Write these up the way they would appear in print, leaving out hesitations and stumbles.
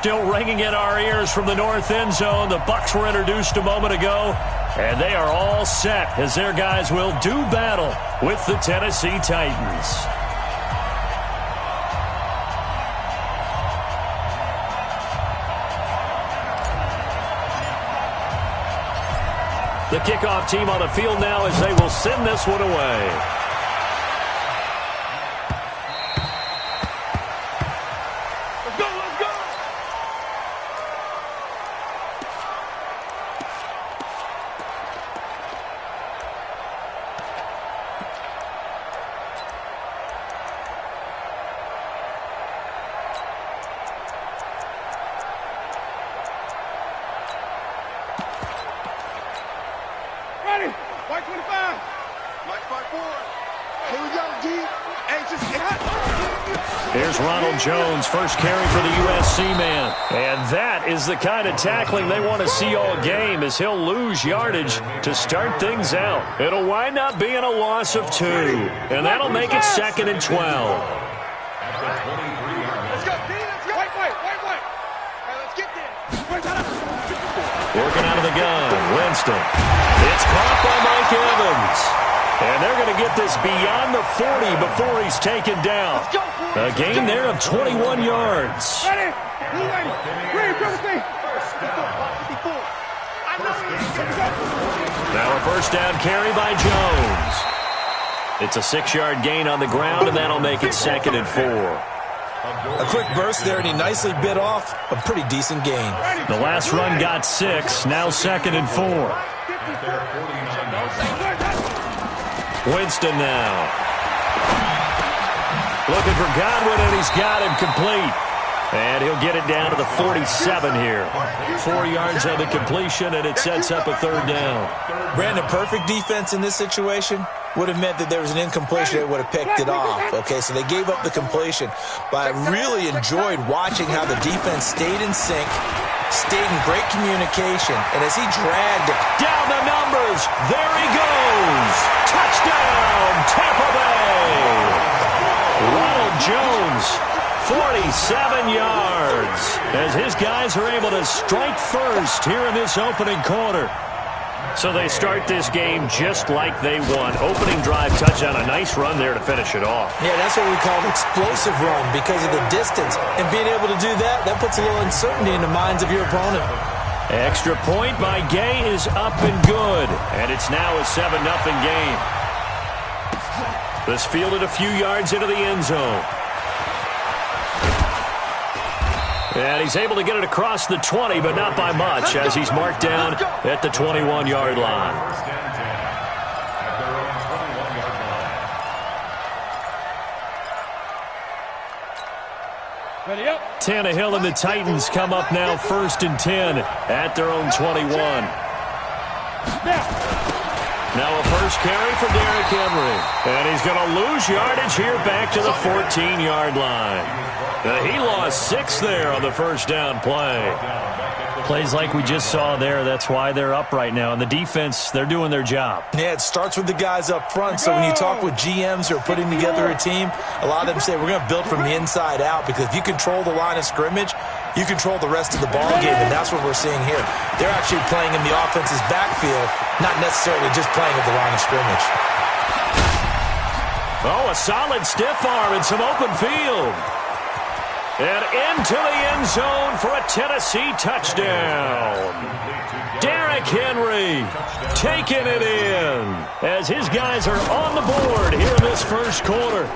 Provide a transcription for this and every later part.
still ringing in our ears from the north end zone. The Bucs were introduced a moment ago, and they are all set as their guys will do battle with the Tennessee Titans. The kickoff team on the field now as they will send this one away. Here's Ronald Jones, first carry for the USC man. And that is the kind of tackling they want to see all game, as he'll lose yardage to start things out. It'll wind up being a loss of 2, and that'll make it 2nd and 12. Let's go, D. Let's go. Wait. Let's get there. Working out of the gun, Winston. It's caught by Mike Evans. And they're going to get this beyond the 40 before he's taken down. A gain there of 21 yards. Now a first down carry by Jones. It's a 6-yard gain on the ground, and that'll make it 2nd and 4. A quick burst there, and he nicely bit off a pretty decent gain. The last run got 6, now 2nd and 4. Winston now. Looking for Godwin, and he's got him complete. And he'll get it down to the 47 here. 4 yards on the completion, and it sets up a 3rd down. Brandon, perfect defense in this situation would have meant that there was an incompletion that would have picked it off. Okay, so they gave up the completion. But I really enjoyed watching how the defense stayed in sync, stayed in great communication, and as he dragged it down the numbers, there he goes. Touchdown, Tampa Bay. Ronald Jones, 47 yards, as his guys are able to strike first here in this opening quarter. So they start this game just like they won. Opening drive touchdown, a nice run there to finish it off. Yeah, that's what we call an explosive run because of the distance. And being able to do that, that puts a little uncertainty in the minds of your opponent. Extra point by Gay is up and good. And it's now a 7-0 game. This fielded a few yards into the end zone. And he's able to get it across the 20, but not by much, as he's marked down at the 21-yard line. Tannehill and the Titans come up now 1st and 10 at their own 21. Now a first carry for Derrick Henry. And he's going to lose yardage here back to the 14-yard line. He lost 6 there on the first down play. Plays like we just saw there, that's why they're up right now. And the defense, they're doing their job. Yeah, it starts with the guys up front. So when you talk with GMs who are putting together a team, a lot of them say we're going to build from the inside out, because if you control the line of scrimmage, you control the rest of the ball game, and that's what we're seeing here. They're actually playing in the offense's backfield, not necessarily just playing at the line of scrimmage. Oh, a solid stiff arm and some open field. And into the end zone for a Tennessee touchdown. Derrick Henry taking it in as his guys are on the board here in this first quarter.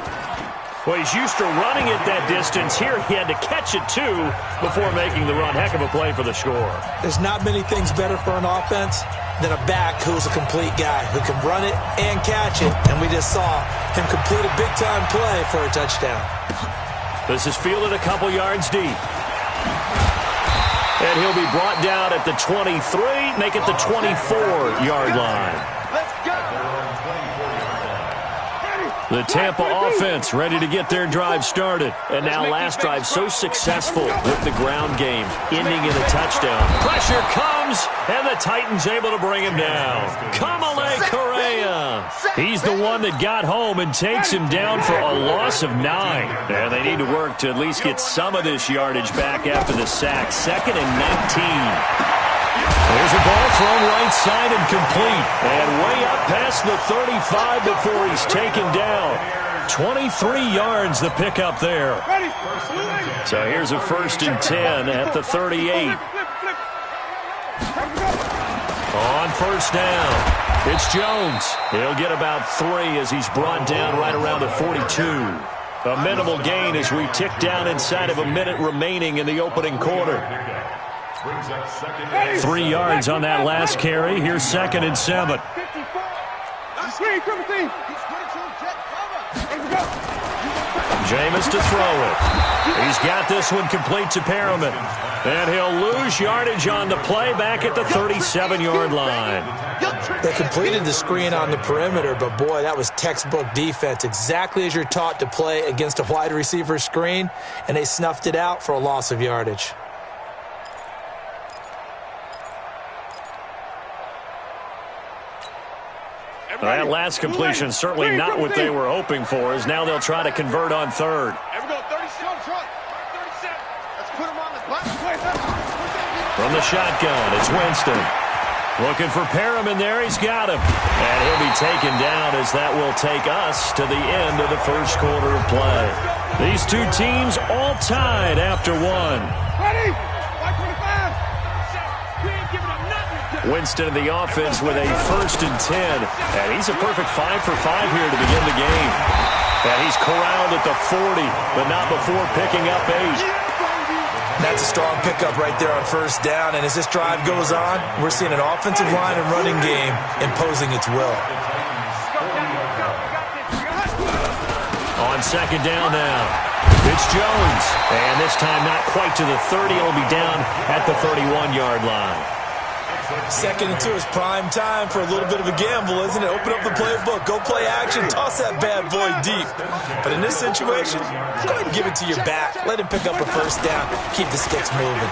Well, he's used to running it that distance. Here he had to catch it, too, before making the run. Heck of a play for the score. There's not many things better for an offense than a back who's a complete guy who can run it and catch it. And we just saw him complete a big-time play for a touchdown. This is fielded a couple yards deep. And he'll be brought down at the 23, make it the 24-yard line. Let's go. The Tampa offense ready to get their drive started. And now last drive so successful with the ground game, ending in a touchdown. Pressure comes, and the Titans able to bring him down. Kamale Correa. He's the one that got home and takes him down for a loss of 9. And they need to work to at least get some of this yardage back after the sack. 2nd and 19. There's a ball thrown right side and complete. And way up past the 35 before he's taken down. 23 yards the pickup there. So here's a 1st and 10 at the 38. On 1st down, it's Jones. He'll get about 3 as he's brought down right around the 42. A minimal gain as we tick down inside of a minute remaining in the opening quarter. 3 yards on that last carry. Here's 2nd and 7. Jameis to throw it. He's got this one complete to Perriman. And he'll lose yardage on the play back at the 37-yard line. They completed the screen on the perimeter, but boy, that was textbook defense. Exactly as you're taught to play against a wide receiver screen, and they snuffed it out for a loss of yardage. That last completion certainly not what they were hoping for, as now they'll try to convert on 3rd. From the shotgun, it's Winston. Looking for Perriman there. He's got him. And he'll be taken down as that will take us to the end of the 1st quarter of play. These two teams all tied after 1. Ready? Winston in the offense with a 1st and 10. And he's a perfect 5 for 5 here to begin the game. And he's corralled at the 40, but not before picking up 8. That's a strong pickup right there on 1st down. And as this drive goes on, we're seeing an offensive line and running game imposing its will. On 2nd down now, it's Jones. And this time not quite to the 30. He'll be down at the 31-yard line. 2nd and 2 is prime time for a little bit of a gamble, isn't it? Open up the playbook, go play action, toss that bad boy deep. But in this situation, go ahead and give it to your back. Let him pick up a 1st down, keep the sticks moving.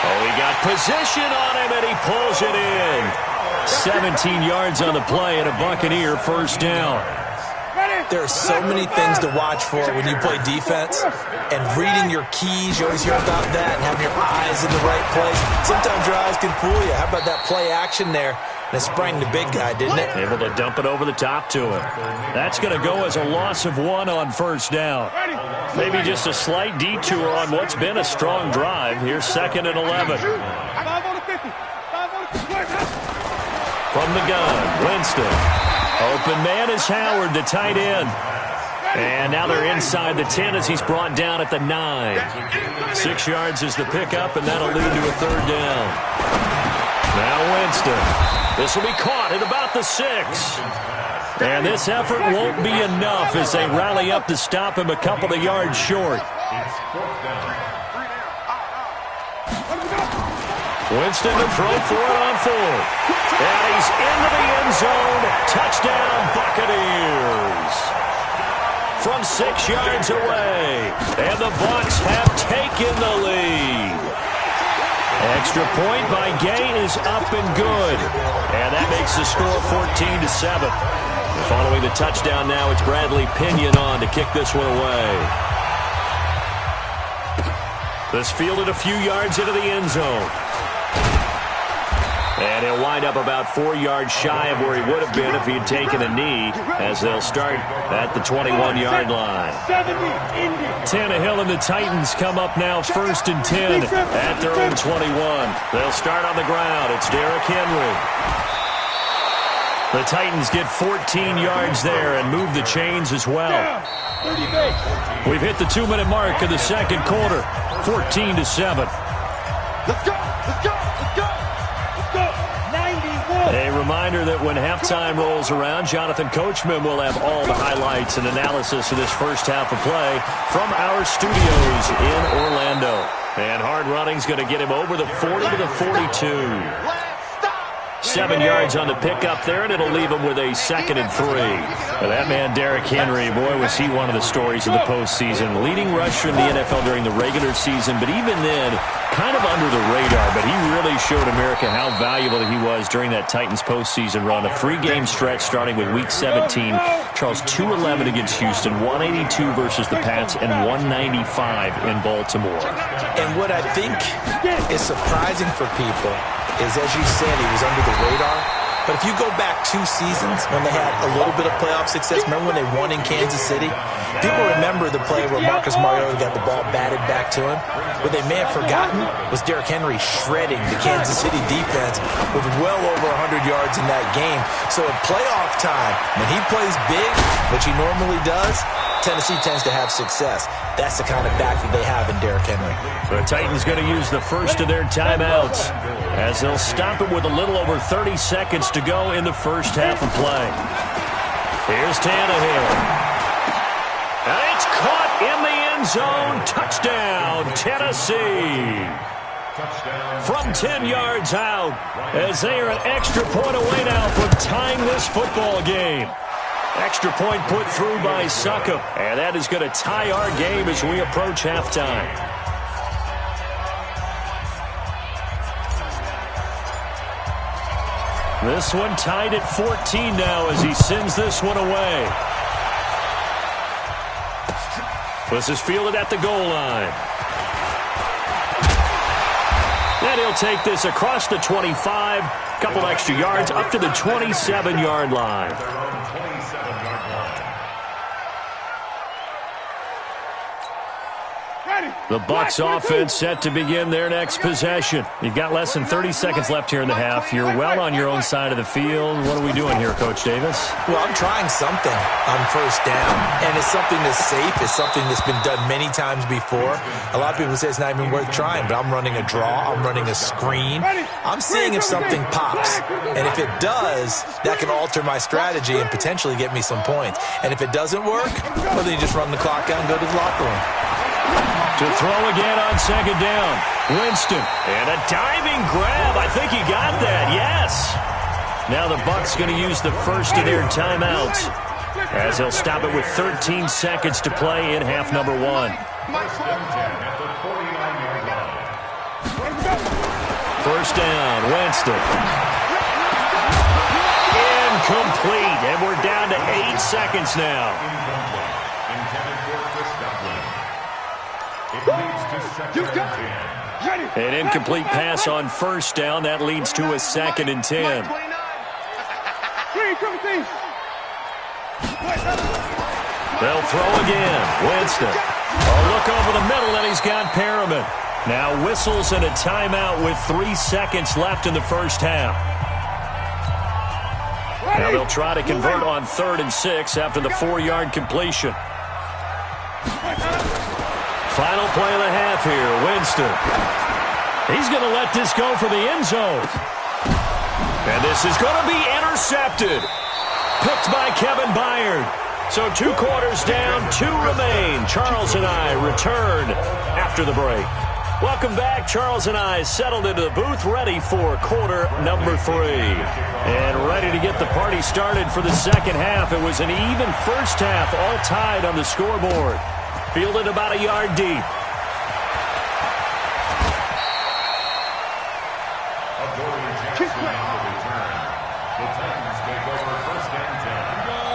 Oh, he got position on him, and he pulls it in. 17 yards on the play, and a Buccaneer 1st down. There are so many things to watch for when you play defense, and reading your keys, you always hear about that, and having your eyes in the right place. Sometimes your eyes can fool you. How about that play action there? And it sprang the big guy, didn't it? Able to dump it over the top to him. That's going to go as a loss of 1 on 1st down. Maybe just a slight detour on what's been a strong drive. Here's 2nd and 11. From the gun, Winston. Open man is Howard, the tight end. And now they're inside the 10 as he's brought down at the 9. 6 yards is the pickup, and that'll lead to a 3rd down. Now Winston. This will be caught at about the 6. And this effort won't be enough as they rally up to stop him a couple of yards short. Winston to throw for it on 4th. And he's into the end zone. Touchdown, Buccaneers. From 6 yards away. And the Bucs have taken the lead. Extra point by Gay is up and good. And that makes the score 14-7. Following the touchdown now, it's Bradley Pinion on to kick this one away. This fielded a few yards into the end zone. And he'll wind up about 4 yards shy of where he would have been if he had taken a knee, as they'll start at the 21-yard line. Tannehill and the Titans come up now 1st and 10 at their own 21. They'll start on the ground. It's Derrick Henry. The Titans get 14 yards there and move the chains as well. We've hit the 2-minute mark of the 2nd quarter, 14-7. Let's go! Let's go! Let's go! Let's go! 91! A reminder that when halftime rolls around, Jonathan Coachman will have all the highlights and analysis of this first half of play from our studios in Orlando. And hard running's going to get him over the 40 to the 42. 7 yards on the pickup there, and it'll leave him with a 2nd and 3. Well, that man, Derrick Henry, boy, was he one of the stories of the postseason. Leading rusher in the NFL during the regular season, but even then, kind of under the radar. But he really showed America how valuable he was during that Titans postseason run. A 3-game stretch starting with Week 17. Charles, 2-11 against Houston, 182 versus the Pats, and 195 in Baltimore. And what I think is surprising for people is, as you said, he was under the radar. But if you go back 2 seasons when they had a little bit of playoff success, remember when they won in Kansas City? People remember the play where Marcus Mariota got the ball batted back to him. What they may have forgotten was Derrick Henry shredding the Kansas City defense with well over 100 yards in that game. So at playoff time, when he plays big, which he normally does, Tennessee tends to have success. That's the kind of back that they have in Derrick Henry. The Titans going to use the first of their timeouts as they'll stop it with a little over 30 seconds to go in the first half of play. Here's Tannehill. And it's caught in the end zone. Touchdown, Tennessee. From 10 yards out, as they are an extra point away now from tying this football game. Extra point put through by Succop, and that is going to tie our game as we approach halftime. This one tied at 14 now as he sends this one away. This is fielded at the goal line. And he'll take this across the 25, couple extra yards up to the 27-yard line. The Bucs offense set to begin their next possession. You've got less than 30 seconds left here in the half. You're well on your own side of the field. What are we doing here, Coach Davis? Well, I'm trying something on first down, and it's something that's safe. It's something that's been done many times before. A lot of people say it's not even worth trying, but I'm running a draw. I'm running a screen. I'm seeing if something pops, and if it does, that can alter my strategy and potentially get me some points. And if it doesn't work, well, then you just run the clock out and go to the locker room. To throw again on second down. Winston. And a diving grab. I think he got that. Yes. Now the Bucs going to use the first of their timeouts as they'll stop it with 13 seconds to play in half number 1. First down. Winston. Incomplete. And we're down to 8 seconds now. An incomplete pass on first down. That leads to a 2nd and 10. They'll throw again. Winston. A look over the middle, and he's got Perriman. Now whistles and a timeout with 3 seconds left in the first half. Now they'll try to convert on 3rd and 6 after the 4-yard completion. Final play of the half here, Winston. He's going to let this go for the end zone. And this is going to be intercepted. Picked by Kevin Byard. So 2 quarters down, 2 remain. Charles and I return after the break. Welcome back. Charles and I settled into the booth, ready for quarter number 3. And ready to get the party started for the second half. It was an even first half, all tied on the scoreboard. Fielded about a yard deep.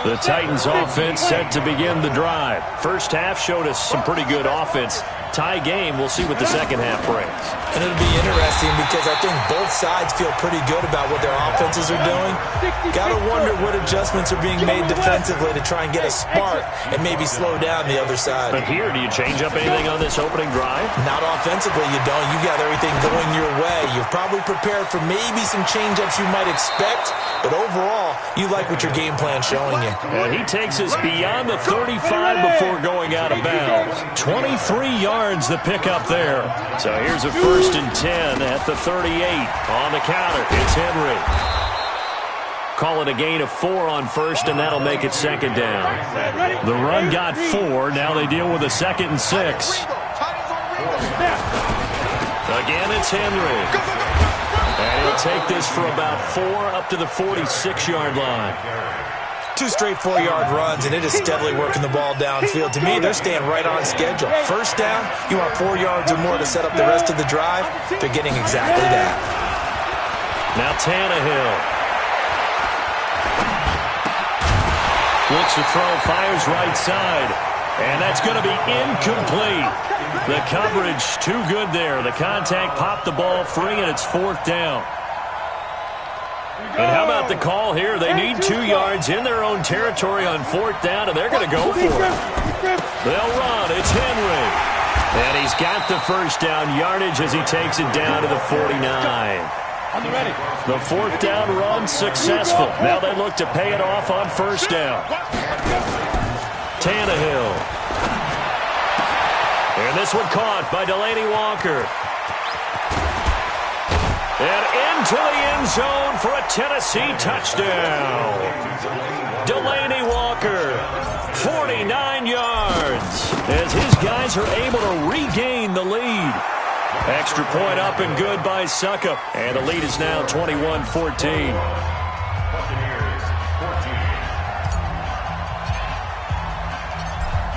The Titans offense set to begin the drive. First half showed us some pretty good offense. Tie game, we'll see what the second half brings. And it'll be interesting because I think both sides feel pretty good about what their offenses are doing. Got to wonder what adjustments are being made defensively to try and get a spark and maybe slow down the other side. But here, do you change up anything on this opening drive? Not offensively, you don't. You got everything going your way. You've probably prepared for maybe some change-ups you might expect, but overall, you like what your game plan's showing you. And he takes us beyond the 35 before going out of bounds. 23 yards the pickup there. So here's a 1st and 10 at the 38. On the counter, it's Henry. Call it a gain of 4 on first, and that'll make it second down. The run got 4. Now they deal with a 2nd and 6. Again, it's Henry. And he'll They'll take this for about 4 up to the 46-yard line. 2 straight 4-yard runs, and it is steadily working the ball downfield. To me, they're staying right on schedule. First down, you want 4 yards or more to set up the rest of the drive. They're getting exactly that. Now Tannehill. Looks to throw, fires right side. And that's going to be incomplete. The coverage too good there. The contact popped the ball free, and it's 4th down. And how about the call here? They need 2 yards in their own territory on 4th down, and they're going to go for it. They'll run. It's Henry. And he's got the first down yardage as he takes it down to the 49. The 4th down run successful. Now they look to pay it off on 1st down. Tannehill. And this one caught by Delaney Walker. And into the end zone for a Tennessee touchdown. Delaney Walker, 49 yards, as his guys are able to regain the lead. Extra point up and good by Suckup. And the lead is now 21-14.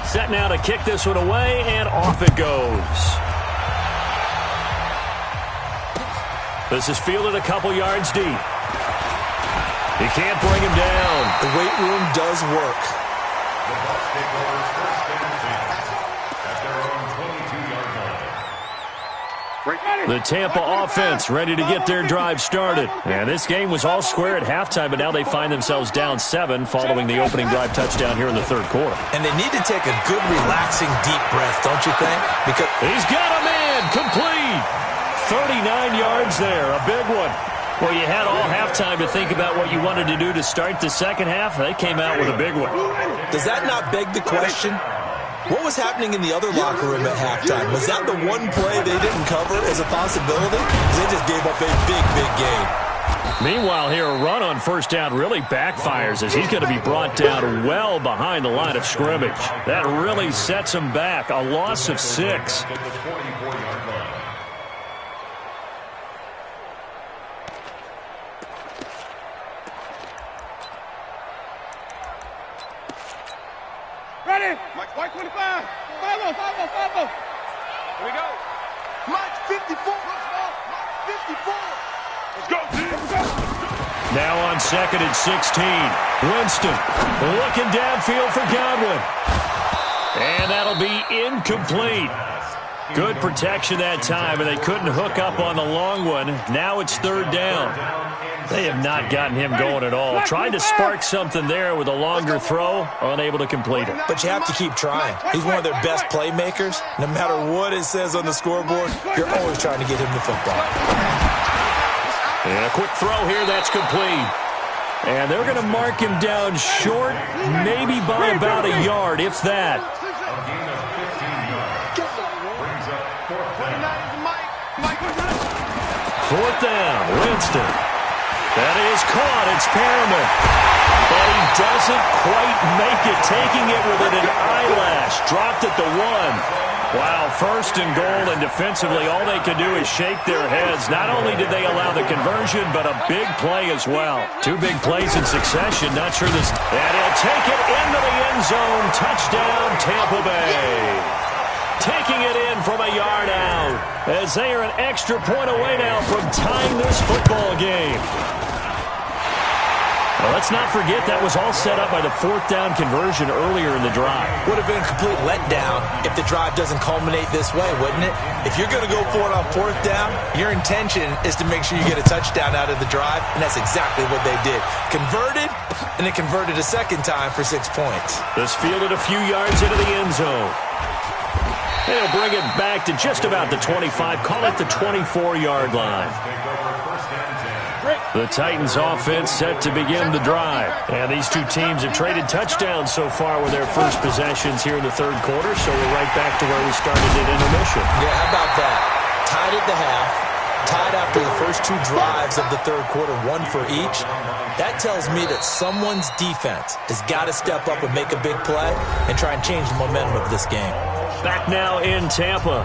Set now to kick this one away, and off it goes. This is fielded a couple yards deep. He can't bring him down. The weight room does work. The Tampa offense ready to get their drive started. And this game was all square at halftime, but now they find themselves down 7 following the opening drive touchdown here in the 3rd quarter. And they need to take a good, relaxing, deep breath, don't you think? Because he's got a man complete. 39 yards there, a big one. Well, you had all halftime to think about what you wanted to do to start the second half. They came out with a big one. Does that not beg the question? What was happening in the other locker room at halftime? Was that the one play they didn't cover as a possibility? Because they just gave up a big, big game. Meanwhile, here, a run on 1st down really backfires as he's going to be brought down well behind the line of scrimmage. That really sets him back. A loss of 6. Ready? Mike 25. 5-0. Here we go. Mike 54. Mike 54. Let's go, team. Let's go. Now on 2nd and 16. Winston looking downfield for Godwin. And that'll be incomplete. Good protection that time, and they couldn't hook up on the long one. Now it's 3rd down. They have not gotten him going at all. Tried to spark something there with a longer throw, unable to complete it. But you have to keep trying. He's one of their best playmakers. No matter what it says on the scoreboard, you're always trying to get him the football. And a quick throw here, that's complete. And they're going to mark him down short, maybe by about a yard, if that. 4th down, Winston. That is caught. It's Perriman. But he doesn't quite make it, taking it within an eyelash. Dropped at the 1. Wow, 1st and goal, and defensively all they could do is shake their heads. Not only did they allow the conversion, but a big play as well. 2 big plays in succession. Not sure this... And he'll take it into the end zone. Touchdown, Tampa Bay. Taking it in from a yard out, as they are an extra point away now from tying this football game. Well, let's not forget that was all set up by the 4th down conversion earlier in the drive. Would have been a complete letdown if the drive doesn't culminate this way, wouldn't it? If you're going to go for it on 4th down, your intention is to make sure you get a touchdown out of the drive, and that's exactly what they did. Converted, and it converted a second time for 6 points. This fielded a few yards into the end zone. They'll bring it back to just about the 25, call it the 24-yard line. The Titans offense set to begin the drive. And these two teams have traded touchdowns so far with their first possessions here in the 3rd quarter, so we're right back to where we started at intermission. Yeah, how about that? Tied at the half, tied after the first 2 drives of the 3rd quarter, 1 for each. That tells me that someone's defense has got to step up and make a big play and try and change the momentum of this game. Back now in Tampa.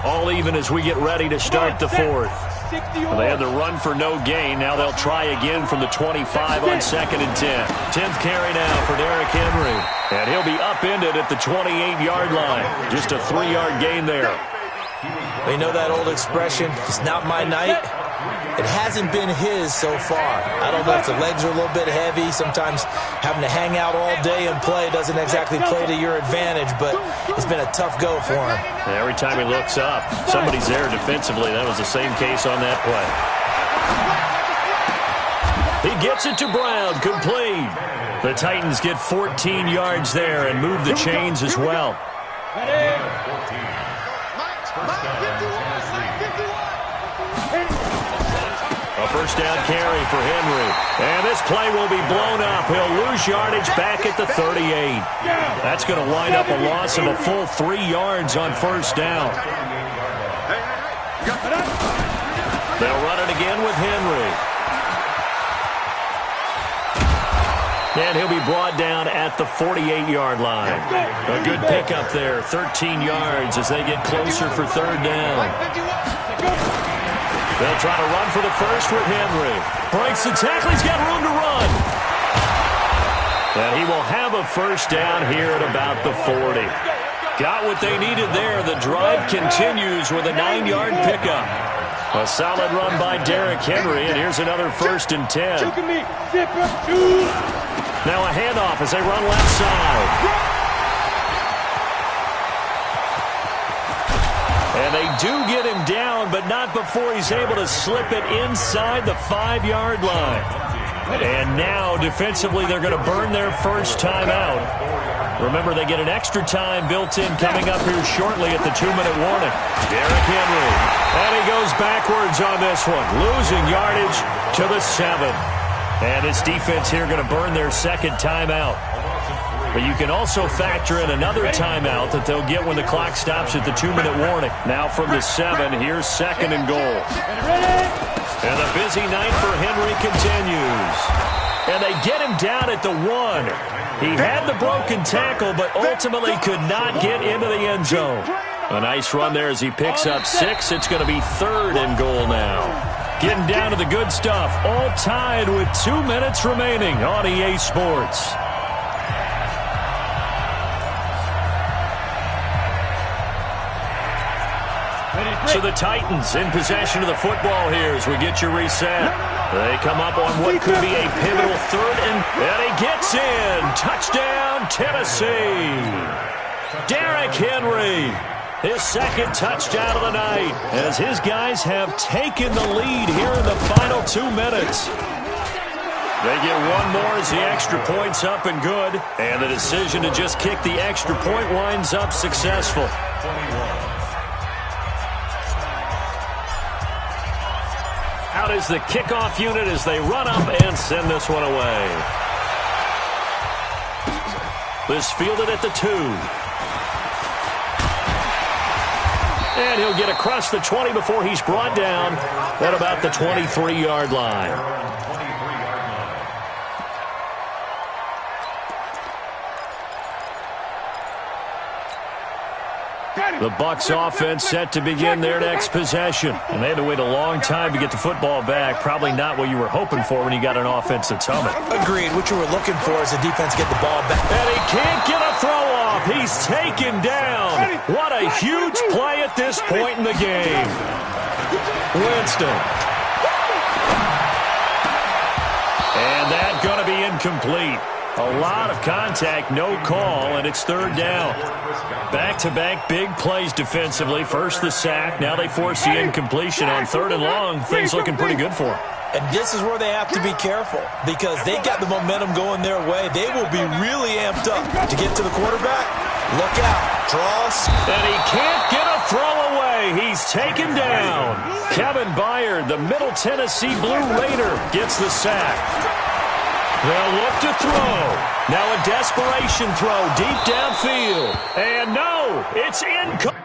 All even as we get ready to start the 4th. Well, they had the run for no gain. Now they'll try again from the 25 on 2nd and 10. 10th carry now for Derrick Henry. And he'll be upended at the 28-yard line. Just a 3-yard gain there. They know that old expression, it's not my night. It hasn't been his so far. I don't know if the legs are a little bit heavy. Sometimes having to hang out all day and play doesn't exactly play to your advantage, but it's been a tough go for him. Every time he looks up, somebody's there defensively. That was the same case on that play. He gets it to Brown, complete. The Titans get 14 yards there and move the chains as well. A first down carry for Henry. And this play will be blown up. He'll lose yardage back at the 38. That's going to wind up a loss of a full 3 yards on first down. They'll run it again with Henry. And he'll be brought down at the 48-yard line. A good pickup there, 13 yards as they get closer for third down. They'll try to run for the first with Henry. Breaks the tackle. He's got room to run. And he will have a first down here at about the 40. Got what they needed there. The drive continues with a 9-yard pickup. A solid run by Derrick Henry, and here's another 1st and 10. Now a handoff as they run left side. And they do get him down, but not before he's able to slip it inside the 5-yard line. And now, defensively, they're going to burn their first timeout. Remember, they get an extra time built in coming up here shortly at the 2-minute warning. Derrick Henry. And he goes backwards on this one, losing yardage to the 7. And this defense here going to burn their second timeout. But you can also factor in another timeout that they'll get when the clock stops at the 2-minute warning. Now from the 7, here's 2nd and goal. And the busy night for Henry continues. And they get him down at the 1. He had the broken tackle, but ultimately could not get into the end zone. A nice run there as he picks up 6. It's going to be 3rd and goal now. Getting down to the good stuff, all tied with 2 minutes remaining on EA Sports. So the Titans in possession of the football here as we get you reset. They come up on what could be a pivotal 3rd, and he gets in. Touchdown, Tennessee. Derrick Henry, his 2nd touchdown of the night, as his guys have taken the lead here in the final 2 minutes. They get one more as the extra point's up and good, and the decision to just kick the extra point winds up successful. Out is the kickoff unit as they run up and send this one away. This fielded at the 2. And he'll get across the 20 before he's brought down at about the 23-yard line. The Bucs offense set to begin their next possession. And they had to wait a long time to get the football back. Probably not what you were hoping for when you got an offense that's humming. Agreed. What you were looking for is the defense get the ball back. And he can't get a throw off. He's taken down. What a huge play at this point in the game. Winston. And that's going to be incomplete. A lot of contact, no call, and it's 3rd down. Back-to-back big plays defensively. First the sack, now they force the incompletion on 3rd and long. Things looking pretty good for them. And this is where they have to be careful because they got the momentum going their way. They will be really amped up to get to the quarterback. Look out. Draws. And he can't get a throw away. He's taken down. Kevin Byard, the Middle Tennessee Blue Raider, gets the sack. They'll look to throw. Now a desperation throw deep downfield. And no, it's incomplete.